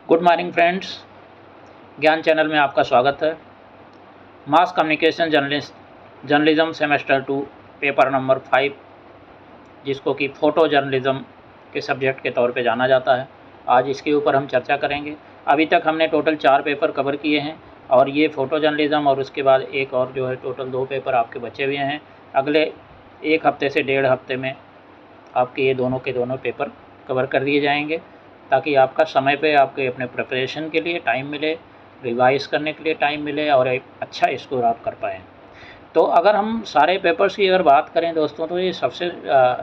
Good morning friends, ज्ञान channel में आपका स्वागत है। Mass communication journalism semester 2 paper number 5, जिसको कि फ़ोटो जर्नलिज्म के सब्जेक्ट के तौर पे जाना जाता है, आज इसके ऊपर हम चर्चा करेंगे। अभी तक हमने टोटल 4 पेपर कवर किए हैं और ये फ़ोटो जर्नलिज्म और उसके बाद एक और जो है टोटल 2 पेपर आपके बचे हुए हैं। अगले 1 हफ्ते से 1.5 हफ्ते में आपके ये दोनों के दोनों पेपर कवर कर दिए जाएंगे, ताकि आपका समय पे आपके अपने प्रिपरेशन के लिए टाइम मिले, रिवाइज़ करने के लिए टाइम मिले और एक अच्छा स्कोर आप कर पाएँ। तो अगर हम सारे पेपर्स की अगर बात करें दोस्तों, तो ये सबसे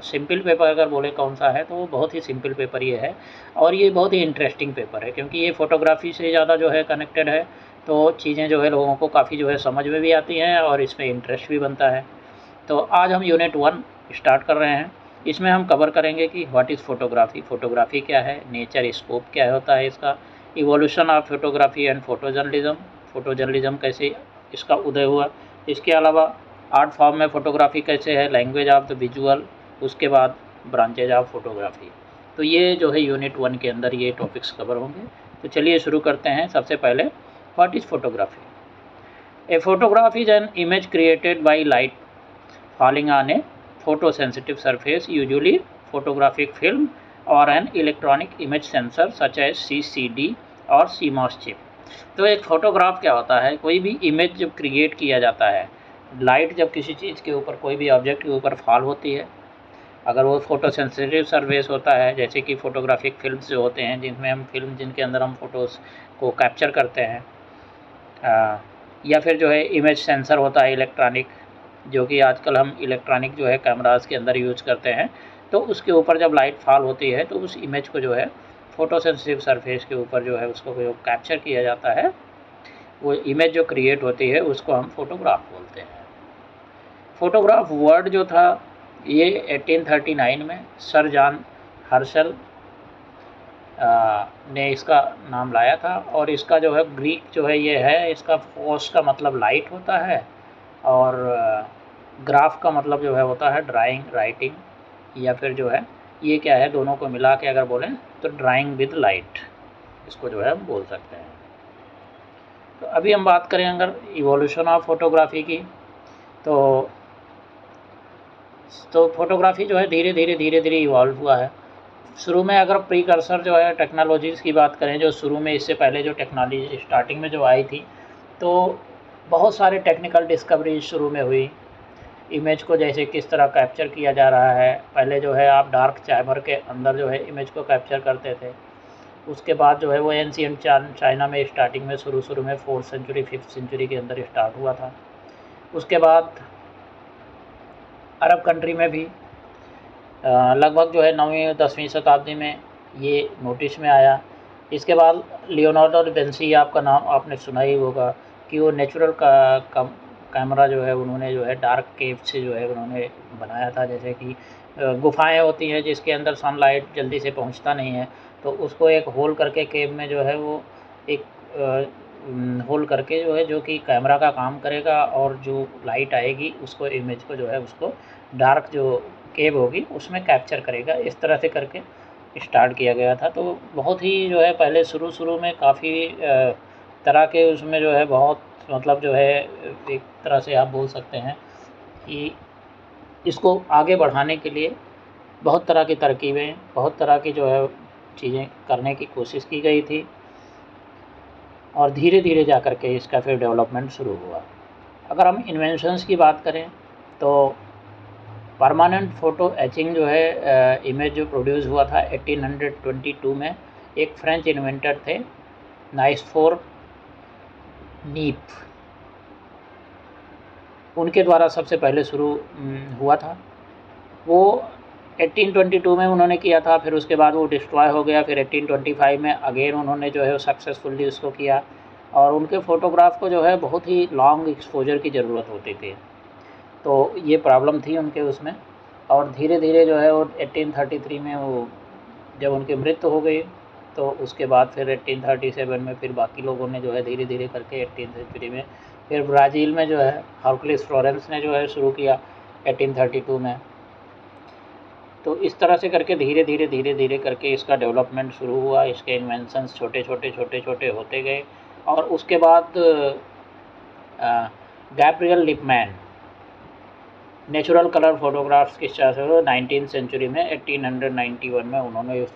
सिंपल पेपर अगर बोले कौन सा है, तो वो बहुत ही सिंपल पेपर ये है और ये बहुत ही इंटरेस्टिंग पेपर है, क्योंकि ये फ़ोटोग्राफ़ी से ज़्यादा जो है कनेक्टेड है। तो चीज़ें जो है लोगों को काफ़ी जो है समझ में भी आती हैं और इसमें इंटरेस्ट भी बनता है। तो आज हम यूनिट 1 स्टार्ट कर रहे हैं। इसमें हम कवर करेंगे कि व्हाट इज़ फ़ोटोग्राफ़ी, फ़ोटोग्राफ़ी क्या है, नेचर स्कोप क्या होता है इसका, evolution of photography and photo journalism कैसे इसका उदय हुआ, इसके अलावा आर्ट फॉर्म में फ़ोटोग्राफ़ी कैसे है, लैंग्वेज ऑफ द विजुअल, उसके बाद ब्रांचेज ऑफ फ़ोटोग्राफ़ी। तो ये जो है यूनिट 1 के अंदर ये टॉपिक्स कवर होंगे। तो चलिए शुरू करते हैं। सबसे पहले what is photography. A photograph is an image created by light falling on a photosensitive surface, usually photographic film or an electronic image sensor such as CCD और CMOS chip। तो एक फ़ोटोग्राफ क्या होता है, कोई भी इमेज जब create किया जाता है, लाइट जब किसी चीज़ के ऊपर, कोई भी ऑब्जेक्ट के ऊपर फॉल होती है, अगर वो फोटो सेंसिटिव सरफेस होता है, जैसे कि फ़ोटोग्राफिक फिल्म्स जो होते हैं, जिनमें हम फिल्म जिनके अंदर हम फ़ोटोज़ को कैप्चर करते हैं, या फिर जो है इमेज सेंसर होता है इलेक्ट्रॉनिक, जो कि आजकल हम इलेक्ट्रॉनिक जो है कैमरास के अंदर यूज़ करते हैं। तो उसके ऊपर जब लाइट फॉल होती है तो उस इमेज को जो है फ़ोटो सेंसिटिव सरफेस के ऊपर जो है उसको जो कैप्चर किया जाता है, वो इमेज जो क्रिएट होती है उसको हम फ़ोटोग्राफ बोलते हैं। फ़ोटोग्राफ वर्ड जो था ये 1839 में सर जॉन हर्शल ने इसका नाम लाया था, और इसका जो है ग्रीक जो है ये है, इसका फोस का मतलब लाइट होता है और ग्राफ का मतलब जो है होता है ड्राइंग, राइटिंग, या फिर जो है ये क्या है, दोनों को मिला के अगर बोलें तो ड्राइंग विद लाइट, इसको जो है हम बोल सकते हैं। तो अभी हम बात करें अगर इवोल्यूशन ऑफ फोटोग्राफी की, तो फोटोग्राफी जो है धीरे धीरे इवॉल्व हुआ है। शुरू में अगर प्रीकर्सर जो है टेक्नोलॉजीज़ की बात करें, जो शुरू में इससे पहले जो टेक्नोलॉजी स्टार्टिंग में जो आई थी, तो बहुत सारे टेक्निकल डिस्कवरीज शुरू में हुई। इमेज को जैसे किस तरह कैप्चर किया जा रहा है, पहले जो है आप डार्क चैम्बर के अंदर जो है इमेज को कैप्चर करते थे। उसके बाद जो है वो एंशिएंट चाइना में स्टार्टिंग में शुरू में 4th सेंचुरी 5th सेंचुरी के अंदर स्टार्ट हुआ था। उसके बाद अरब कंट्री में भी लगभग जो है 9वीं 10वीं शताब्दी में ये नोटिस में आया। इसके बाद लियोनार्डो दा विंसी, आपका नाम आपने सुना ही होगा, कि वो नेचुरल कैमरा जो है उन्होंने जो है डार्क केव से जो है उन्होंने बनाया था। जैसे कि गुफाएं होती हैं जिसके अंदर सनलाइट जल्दी से पहुंचता नहीं है, तो उसको एक होल करके केव में जो है वो एक होल करके जो है, जो कि कैमरा का काम करेगा, और जो लाइट आएगी उसको इमेज को जो है उसको डार्क जो केव होगी उसमें कैप्चर करेगा। इस तरह से करके स्टार्ट किया गया था। तो बहुत ही जो है पहले शुरू में काफ़ी तरह के उसमें जो है बहुत मतलब जो है एक तरह से आप बोल सकते हैं कि इसको आगे बढ़ाने के लिए बहुत तरह की तरकीबें, बहुत तरह की जो है चीज़ें करने की कोशिश की गई थी, और धीरे धीरे जा कर के इसका फिर डेवलपमेंट शुरू हुआ। अगर हम इन्वेंशंस की बात करें, तो परमानेंट फ़ोटो एचिंग जो है इमेज जो प्रोड्यूस हुआ था 1822 में, एक फ्रेंच इन्वेंटर थे नाइस्फोर नीप, उनके द्वारा सबसे पहले शुरू हुआ था। वो 1822 में उन्होंने किया था, फिर उसके बाद वो डिस्ट्रॉय हो गया। फिर 1825 में अगेन उन्होंने जो है सक्सेसफुली उसको किया, और उनके फ़ोटोग्राफ को जो है बहुत ही लॉन्ग एक्सपोजर की ज़रूरत होती थी, तो ये प्रॉब्लम थी उनके उसमें। और धीरे धीरे जो है वो 1833 में वो जब उनकी मृत्यु हो गई, तो उसके बाद फिर 1837 में फिर बाकी लोगों ने जो है धीरे धीरे करके 18th सेंचुरी में फिर ब्राज़ील में जो है हरकुलिस फ्लोरेंस ने जो है शुरू किया 1832 में। तो इस तरह से करके धीरे धीरे करके इसका डेवलपमेंट शुरू हुआ। इसके इन्वेंशंस छोटे छोटे होते गए और उसके बाद Gabriel Lipman natural colour photographs की स्टार्ट हुआ 19th सेंचुरी में 1891 में उन्होंने इस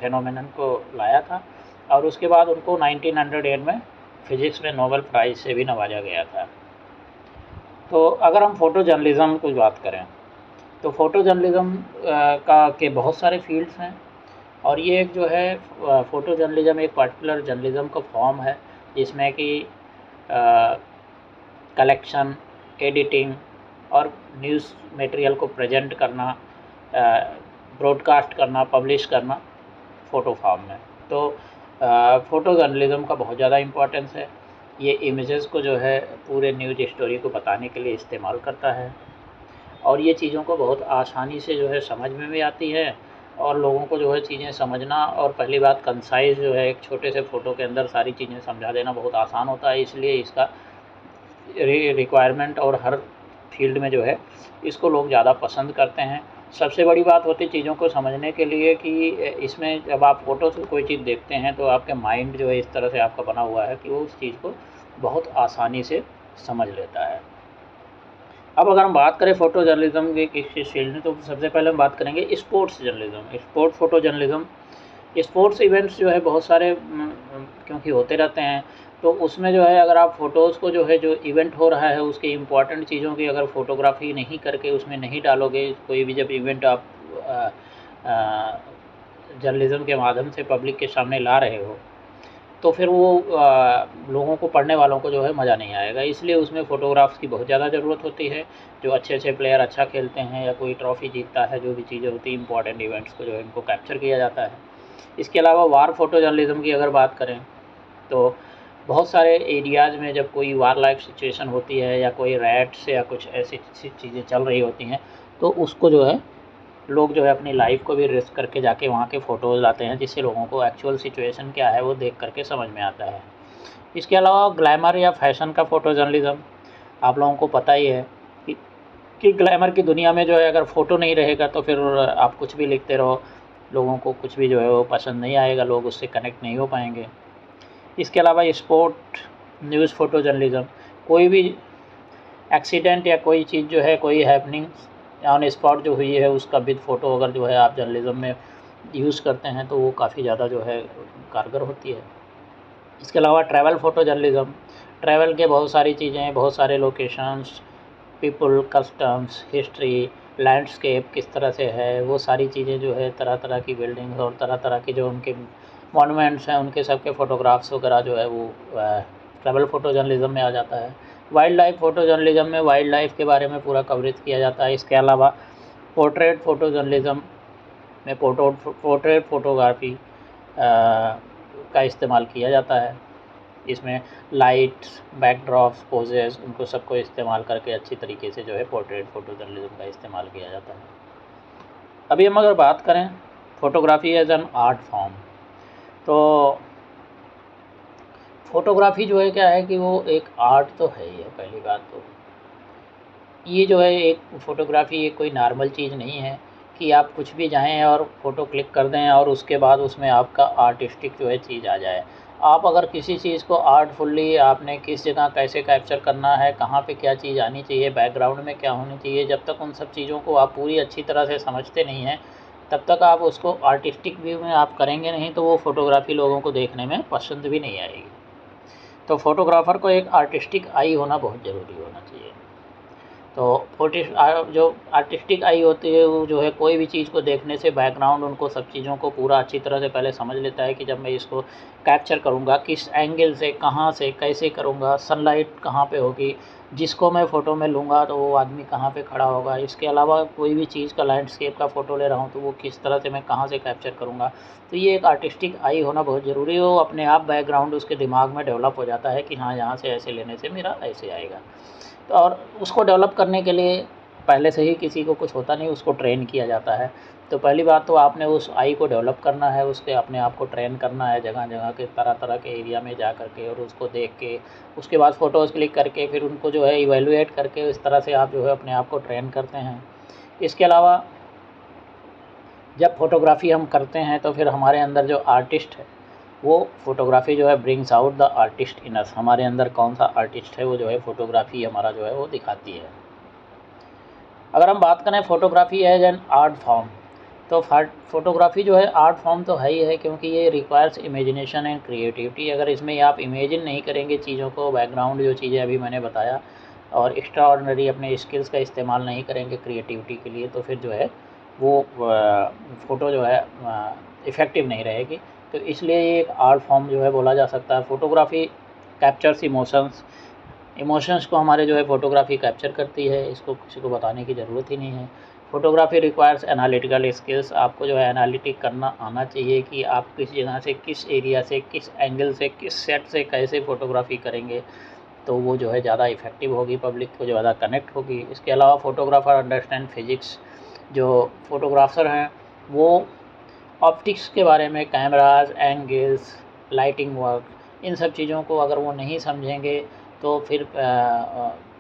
फेनोमेनन को लाया था और उसके बाद उनको 1908 में फिज़िक्स में नोबेल प्राइज़ से भी नवाजा गया था। तो अगर हम फ़ोटो जर्नलिज़म की बात करें तो फ़ोटो जर्नलिज़म के बहुत सारे फील्ड्स हैं और ये एक जो है फ़ोटो जर्नलिज़म एक पर्टिकुलर जर्नलिज़म का फॉर्म है जिसमें कि कलेक्शन, एडिटिंग और न्यूज़ मटेरियल को प्रेजेंट करना, ब्रॉडकास्ट करना, पब्लिश करना फ़ोटो फॉर्म में। तो फ़ोटो जर्नलिज़म का बहुत ज़्यादा इम्पोर्टेंस है। ये इमेजेस को जो है पूरे न्यूज़ स्टोरी को बताने के लिए इस्तेमाल करता है और ये चीज़ों को बहुत आसानी से जो है समझ में भी आती है और लोगों को जो है चीज़ें समझना और पहली बात कंसाइज़ जो है एक छोटे से फ़ोटो के अंदर सारी चीज़ें समझा देना बहुत आसान होता है, इसलिए इसका रिक्वायरमेंट और हर फील्ड में जो है इसको लोग ज़्यादा पसंद करते हैं। सबसे बड़ी बात होती है चीज़ों को समझने के लिए कि इसमें जब आप फ़ोटो से कोई चीज़ देखते हैं तो आपके माइंड जो है इस तरह से आपका बना हुआ है कि वो उस चीज़ को बहुत आसानी से समझ लेता है। अब अगर हम बात करें फ़ोटो जर्नलिज़म के किस फील्ड में तो सबसे पहले हम बात करेंगे sports journalism. Sport photo journalism sports events जो है बहुत सारे क्योंकि होते रहते हैं तो उसमें जो है अगर आप फ़ोटोज़ को जो है जो इवेंट हो रहा है उसकी इम्पॉर्टेंट चीज़ों की अगर फ़ोटोग्राफी नहीं करके उसमें नहीं डालोगे, कोई भी जब इवेंट आप जर्नलिज़म के माध्यम से पब्लिक के सामने ला रहे हो तो फिर वो लोगों को, पढ़ने वालों को जो है मज़ा नहीं आएगा। इसलिए उसमें फ़ोटोग्राफ्स की बहुत ज़्यादा ज़रूरत होती है। जो अच्छे प्लेयर अच्छा खेलते हैं या कोई ट्रॉफ़ी जीतता है, जो भी चीज़ें होती हैं इंपॉर्टेंट इवेंट्स को जो है इनको कैप्चर किया जाता है। इसके अलावा वार फ़ोटो जर्नलिज़म की अगर बात करें तो बहुत सारे एरियाज़ में जब कोई वार लाइफ सिचुएशन होती है या कोई रैट्स या कुछ ऐसी चीज़ें चल रही होती हैं तो उसको जो है लोग जो है अपनी लाइफ को भी रिस्क करके जाके वहाँ के फ़ोटोज़ लाते हैं जिससे लोगों को एक्चुअल सिचुएशन क्या है वो देख करके समझ में आता है। इसके अलावा ग्लैमर या फैशन का फ़ोटो जर्नलिज़म आप लोगों को पता ही है कि ग्लैमर की दुनिया में जो है अगर फ़ोटो नहीं रहेगा तो फिर आप कुछ भी लिखते रहो, लोगों को कुछ भी जो है वो पसंद नहीं आएगा, लोग उससे कनेक्ट नहीं हो पाएंगे। इसके अलावा स्पोर्ट न्यूज़ फ़ोटो जर्नलिज़म, कोई भी एक्सीडेंट या कोई चीज़ जो है, कोई हैपनिंग्स ऑन स्पॉट जो हुई है उसका विद फ़ोटो अगर जो है आप जर्नलिज़म में यूज़ करते हैं तो वो काफ़ी ज़्यादा जो है कारगर होती है। इसके अलावा ट्रैवल फ़ोटो जर्नलिज़म, ट्रैवल के बहुत सारी चीज़ें, बहुत सारे locations, people, customs, history, landscape किस तरह से है, वो सारी चीज़ें जो है तरह की बिल्डिंग्स और तरह के जो उनके मॉन्यूमेंट्स हैं उनके सब के फ़ोटोग्राफ्स वगैरह जो है वो ट्रैवल फ़ोटो जर्नलिज़म में आ जाता है। वाइल्ड लाइफ फ़ोटो जर्नलिज़म में वाइल्ड लाइफ के बारे में पूरा कवरेज किया जाता है। इसके अलावा पोर्ट्रेट फ़ोटो जर्नलिज़म में पोर्ट्रेट फ़ोटोग्राफी का इस्तेमाल किया जाता है। इसमें लाइट्स, बैकड्रॉप्स, पोजेस उनको सबको इस्तेमाल करके अच्छी तरीके से जो है पोर्ट्रेट फ़ोटो जर्नलिज़म का इस्तेमाल किया जाता है। अभी हम अगर बात करें photography as an art form, तो फ़ोटोग्राफी जो है क्या है कि वो एक आर्ट तो है ही है। पहली बात तो ये जो है एक फ़ोटोग्राफी एक कोई नॉर्मल चीज़ नहीं है कि आप कुछ भी जाएँ और फ़ोटो क्लिक कर दें और उसके बाद उसमें आपका आर्टिस्टिक जो है चीज़ आ जाए। आप अगर किसी चीज़ को आर्टफुली आपने किस जगह कैसे कैप्चर करना है, कहाँ पे क्या चीज़ आनी चाहिए, बैकग्राउंड में क्या होनी चाहिए, जब तक उन सब चीज़ों को आप पूरी अच्छी तरह से समझते नहीं हैं तब तक आप उसको आर्टिस्टिक व्यू में आप करेंगे नहीं तो वो फ़ोटोग्राफी लोगों को देखने में पसंद भी नहीं आएगी। तो फ़ोटोग्राफ़र को एक आर्टिस्टिक आई होना बहुत ज़रूरी होना चाहिए। तो जो आर्टिस्टिक आई होती है वो जो है कोई भी चीज़ को देखने से बैकग्राउंड उनको सब चीज़ों को पूरा अच्छी तरह से पहले समझ लेता है कि जब मैं इसको कैप्चर करूँगा किस एंगल से, कहाँ से, कैसे करूँगा, सनलाइट कहाँ पे होगी, जिसको मैं फ़ोटो में लूँगा तो वो आदमी कहाँ पे खड़ा होगा। इसके अलावा कोई भी चीज़ का लैंडस्केप का फ़ोटो ले रहा हूँ तो वो किस तरह से मैं कहाँ से कैप्चर करूँगा। तो ये एक आर्टिस्टिक आई होना बहुत ज़रूरी है। वो अपने आप बैकग्राउंड उसके दिमाग में डेवलप हो जाता है कि हाँ यहाँ से ऐसे लेने से मेरा ऐसे आएगा। तो और उसको डेवलप करने के लिए पहले से ही किसी को कुछ होता नहीं, उसको ट्रेन किया जाता है। तो पहली बात तो आपने उस आई को डेवलप करना है, उसके अपने आप को ट्रेन करना है जगह-जगह के तरह के एरिया में जा कर के और उसको देख के उसके बाद फ़ोटोज़ क्लिक करके फिर उनको जो है इवैल्यूएट करके इस तरह से आप जो है अपने आप को ट्रेन करते हैं। इसके अलावा जब फ़ोटोग्राफ़ी हम करते हैं तो फिर हमारे अंदर जो आर्टिस्ट है वो फ़ोटोग्राफ़ी जो है brings out the artist in us, हमारे अंदर कौन सा आर्टिस्ट है वो जो है फ़ोटोग्राफ़ी हमारा जो है वो दिखाती है। अगर हम बात करें photography as an art form, तो फ़ोटोग्राफ़ी जो है आर्ट फॉर्म तो है ही है, क्योंकि ये रिक्वायर्स इमेजिनेशन एंड क्रिएटिविटी। अगर इसमें आप इमेजिन नहीं करेंगे चीज़ों को, बैकग्राउंड जो चीज़ें अभी मैंने बताया, और एक्स्ट्रा ऑर्डिनरी अपने स्किल्स का इस्तेमाल नहीं करेंगे क्रिएटिविटी के लिए, तो फिर जो है वो फ़ोटो जो है इफ़ेक्टिव नहीं रहेगी। तो इसलिए ये एक आर्ट फॉर्म जो है बोला जा सकता है। फ़ोटोग्राफ़ी कैप्चर्स इमोशंस को हमारे जो है फ़ोटोग्राफ़ी कैप्चर करती है, इसको किसी को बताने की ज़रूरत ही नहीं है। फ़ोटोग्राफ़ी रिक्वायर्स एनालिटिकल स्किल्स, आपको जो है एनालिटिक करना आना चाहिए कि आप किस जगह से, किस एरिया से, किस एंगल से, किस सेट से कैसे फ़ोटोग्राफ़ी करेंगे, तो वो जो है ज़्यादा इफ़ेक्टिव होगी, पब्लिक को ज़्यादा कनेक्ट होगी। इसके अलावा फ़ोटोग्राफ़र अंडरस्टैंड फिज़िक्स, जो फ़ोटोग्राफ़र हैं वो ऑप्टिक्स के बारे में, कैमराज, एंगल्स, लाइटिंग वर्क, इन सब चीज़ों को अगर वो नहीं समझेंगे तो फिर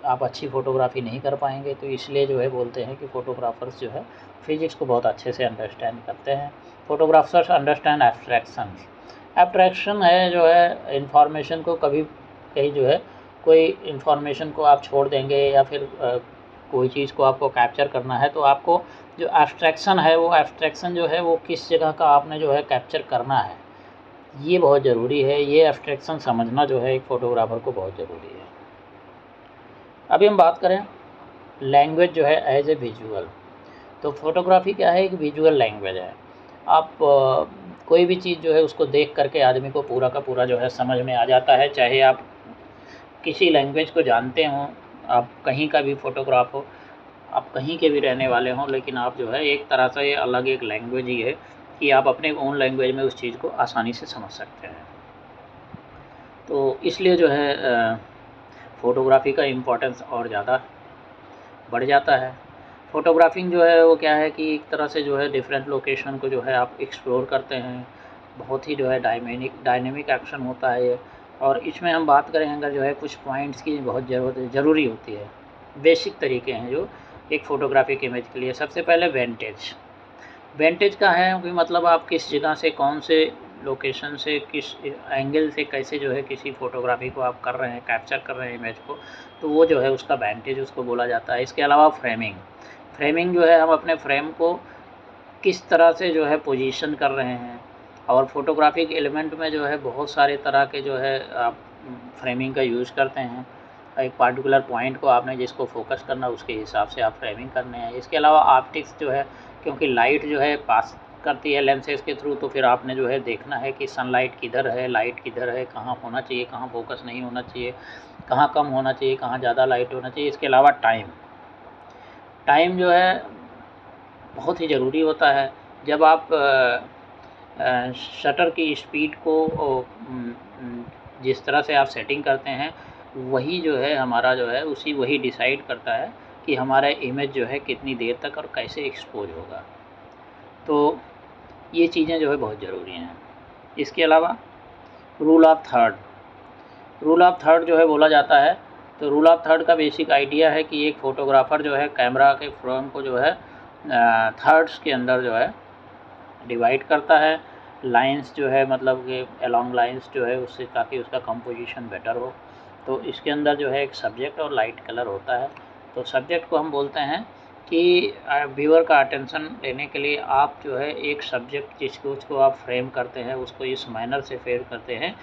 आप अच्छी फ़ोटोग्राफ़ी नहीं कर पाएंगे। तो इसलिए जो है बोलते हैं कि फ़ोटोग्राफ़र्स जो है फिज़िक्स को बहुत अच्छे से अंडरस्टैंड करते हैं। फ़ोटोग्राफ़र्स अंडरस्टैंड एब्स्ट्रैक्शंस, एब्स्ट्रैक्शन है जो है इंफॉर्मेशन को, कभी कहीं जो है कोई इंफॉर्मेशन को आप छोड़ देंगे या फिर कोई चीज़ को आपको कैप्चर करना है, तो आपको जो एब्स्ट्रैक्शन है वो एब्स्ट्रैक्शन जो है वो किस जगह का आपने जो है कैप्चर करना है, ये बहुत ज़रूरी है। ये एब्स्ट्रैक्शन समझना जो है एक फ़ोटोग्राफ़र को बहुत ज़रूरी है। अभी हम बात करें लैंग्वेज जो है एज ए विजुअल, तो फ़ोटोग्राफ़ी क्या है, एक विजुअल लैंग्वेज है। आप कोई भी चीज़ जो है उसको देख करके आदमी को पूरा का पूरा जो है समझ में आ जाता है, चाहे आप किसी लैंग्वेज को जानते हों, आप कहीं का भी फ़ोटोग्राफ हो, आप कहीं के भी रहने वाले हों, लेकिन आप जो है एक तरह से अलग एक लैंग्वेज ही है कि आप अपने ओन लैंग्वेज में उस चीज़ को आसानी से समझ सकते हैं। तो इसलिए जो है फ़ोटोग्राफ़ी का इम्पोर्टेंस और ज़्यादा बढ़ जाता है। फ़ोटोग्राफिंग जो है वो क्या है कि एक तरह से जो है डिफरेंट लोकेशन को जो है आप एक्सप्लोर करते हैं, बहुत ही जो है डायनेमिक एक्शन होता है ये। और इसमें हम बात करें अगर जो है कुछ पॉइंट्स की बहुत ज़रूरी होती है, बेसिक तरीके हैं जो एक फ़ोटोग्राफिक इमेज के लिए। सबसे पहले वेंटेज का है कि मतलब आप किस जगह से, कौन से लोकेशन से, किस एंगल से कैसे जो है किसी फ़ोटोग्राफी को आप कर रहे हैं, कैप्चर कर रहे हैं इमेज को, तो वो जो है उसका वेंटेज उसको बोला जाता है। इसके अलावा फ्रेमिंग जो है हम अपने फ्रेम को किस तरह से जो है पोजीशन कर रहे हैं, और फ़ोटोग्राफिक एलिमेंट में जो है बहुत सारे तरह के जो है आप फ्रेमिंग का यूज़ करते हैं। एक पार्टिकुलर पॉइंट को आपने जिसको फोकस करना उसके हिसाब से आप फ्रेमिंग करने हैं। इसके अलावा ऑप्टिक्स जो है, क्योंकि लाइट जो है पास करती है लेंसेज के थ्रू, तो फिर आपने जो है देखना है कि सनलाइट किधर है, लाइट किधर है, कहाँ होना चाहिए, कहाँ फोकस नहीं होना चाहिए, कहाँ कम होना चाहिए, कहाँ ज़्यादा लाइट होना चाहिए। इसके अलावा टाइम जो है बहुत ही ज़रूरी होता है। जब आप शटर की स्पीड को जिस तरह से आप सेटिंग करते हैं, वही जो है हमारा जो है वही डिसाइड करता है कि हमारा इमेज जो है कितनी देर तक और कैसे एक्सपोज होगा। तो ये चीज़ें जो है बहुत ज़रूरी हैं। इसके अलावा रूल ऑफ थर्ड जो है बोला जाता है। तो रूल ऑफ थर्ड का बेसिक आइडिया है कि एक फ़ोटोग्राफ़र जो है कैमरा के फ्रेम को जो है थर्ड्स के अंदर जो है डिवाइड करता है। लाइंस जो है मतलब कि अलोंग लाइंस जो है उससे, ताकि उसका कंपोजिशन बेटर हो। तो इसके अंदर जो है एक सब्जेक्ट और लाइट कलर होता है। तो सब्जेक्ट को हम बोलते हैं कि व्यूअर का अटेंशन लेने के लिए आप जो है एक सब्जेक्ट जिसको आप फ्रेम करते हैं उसको इस मैनर से फ्रेम करते हैं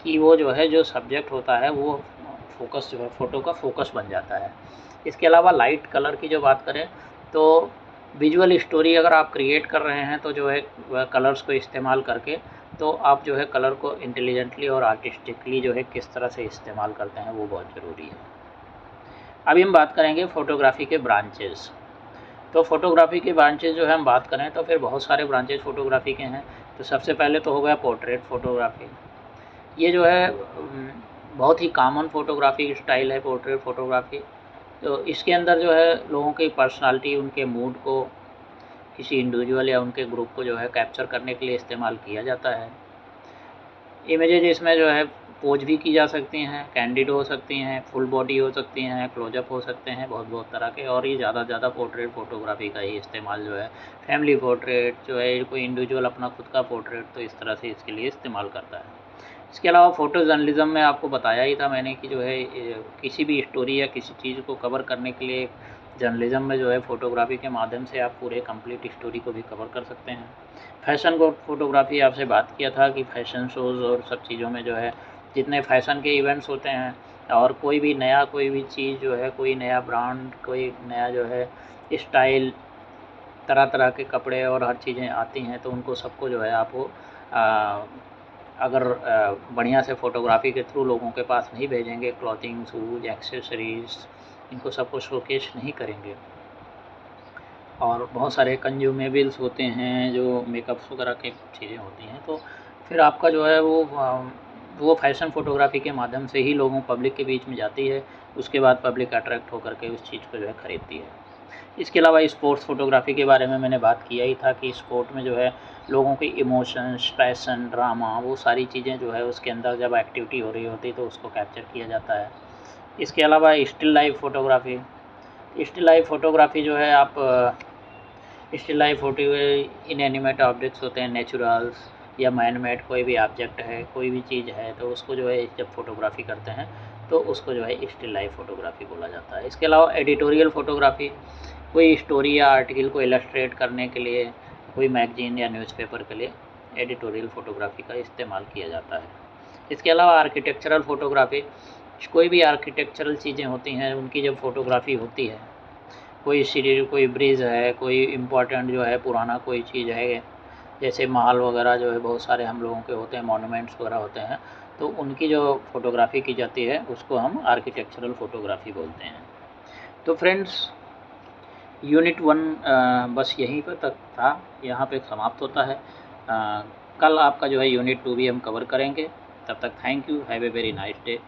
कि वो जो है जो सब्जेक्ट होता है वो फोकस जो है फ़ोटो का फोकस बन जाता है। इसके अलावा लाइट कलर की जो बात करें तो विजुअल स्टोरी अगर आप क्रिएट कर रहे हैं तो जो है वह कलर्स को इस्तेमाल करके, तो आप जो है कलर को इंटेलिजेंटली और आर्टिस्टिकली जो है किस तरह से इस्तेमाल करते हैं वो बहुत ज़रूरी है। अभी हम बात करेंगे फ़ोटोग्राफ़ी के ब्रांचेज़। तो फ़ोटोग्राफ़ी के ब्रांचेज़ जो है हम बात करें तो फिर बहुत सारे ब्रांचेज़ फ़ोटोग्राफ़ी के हैं। तो सबसे पहले तो हो गया पोर्ट्रेट फ़ोटोग्राफ़ी। ये जो है बहुत ही कॉमन फ़ोटोग्राफ़ी स्टाइल है पोर्ट्रेट फ़ोटोग्राफ़ी। तो इसके अंदर जो है लोगों की पर्सनालिटी, उनके मूड को, किसी इंडिविजुअल या उनके ग्रुप को जो है कैप्चर करने के लिए इस्तेमाल किया जाता है। इमेजेज इसमें जो है पोज भी की जा सकती हैं, कैंडिड हो सकती हैं, फुल बॉडी हो सकती हैं, क्लोजअप हो सकते हैं, बहुत बहुत तरह के। और ये ज़्यादा से ज़्यादा पोर्ट्रेट फ़ोटोग्राफी का ही इस्तेमाल जो है, फैमिली पोर्ट्रेट जो है, कोई इंडिविजुअल अपना खुद का पोर्ट्रेट, तो इस तरह से इसके लिए इस्तेमाल करता है। इसके अलावा फ़ोटो जर्नलिज़म में आपको बताया ही था मैंने कि जो है किसी भी स्टोरी या किसी चीज़ को कवर करने के लिए जर्नलिज़म में जो है फ़ोटोग्राफ़ी के माध्यम से आप पूरे कंप्लीट स्टोरी को भी कवर कर सकते हैं। फ़ैशन को फ़ोटोग्राफ़ी आपसे बात किया था कि फ़ैशन शोज़ और सब चीज़ों में जो है जितने फ़ैशन के इवेंट्स होते हैं और कोई भी चीज़ जो है, कोई नया ब्रांड, कोई नया जो है स्टाइल, तरह तरह के कपड़े और हर चीज़ें आती हैं, तो उनको सबको जो है आपको अगर बढ़िया से फ़ोटोग्राफ़ी के थ्रू लोगों के पास नहीं भेजेंगे, क्लॉथिंग, शूज़, एक्सेसरीज़, इनको सबको शोकेस नहीं करेंगे। और बहुत सारे कंज्यूमेबल्स होते हैं जो मेकअप्स वगैरह की चीज़ें होती हैं, तो फिर आपका जो है वो फ़ैशन फ़ोटोग्राफ़ी के माध्यम से ही लोगों पब्लिक के बीच में जाती है। उसके बाद पब्लिक अट्रैक्ट होकर के उस चीज़ को जो है ख़रीदती है। इसके अलावा स्पोर्ट्स फ़ोटोग्राफ़ी के बारे में मैंने बात किया ही था कि स्पोर्ट में जो है लोगों के इमोशंस, पैशन, ड्रामा, वो सारी चीज़ें जो है उसके अंदर जब एक्टिविटी हो रही होती है तो उसको कैप्चर किया जाता है। इसके अलावा still life photography, still life photography जो है आप still life photo inanimate objects होते हैं, नेचुरल्स या मैन मेड कोई भी ऑब्जेक्ट है, कोई भी चीज़ है, तो उसको जो है जब फ़ोटोग्राफ़ी करते हैं तो उसको जो है स्टिल लाइफ फ़ोटोग्राफ़ी बोला जाता है। इसके अलावा एडिटोरियल फ़ोटोग्राफ़ी, कोई स्टोरी या आर्टिकल को इलस्ट्रेट करने के लिए, कोई मैगज़ीन या न्यूज़पेपर के लिए एडिटोरियल फ़ोटोग्राफ़ी का इस्तेमाल किया जाता है। इसके अलावा आर्किटेक्चरल फ़ोटोग्राफ़ी, कोई भी आर्किटेक्चरल चीज़ें होती हैं उनकी जब फ़ोटोग्राफ़ी होती है, कोई सीढ़ी, कोई ब्रिज है, कोई इम्पोर्टेंट जो है पुराना कोई चीज़ है, जैसे महल वगैरह जो है बहुत सारे हम लोगों के होते हैं, मॉन्यूमेंट्स वगैरह होते हैं, तो उनकी जो फ़ोटोग्राफ़ी की जाती है उसको हम आर्किटेक्चरल फ़ोटोग्राफ़ी बोलते हैं। तो फ्रेंड्स, यूनिट 1 बस यहीं पर तक था, यहाँ पे समाप्त होता है। कल आपका जो है यूनिट 2 भी हम कवर करेंगे। तब तक thank you, have a very nice day.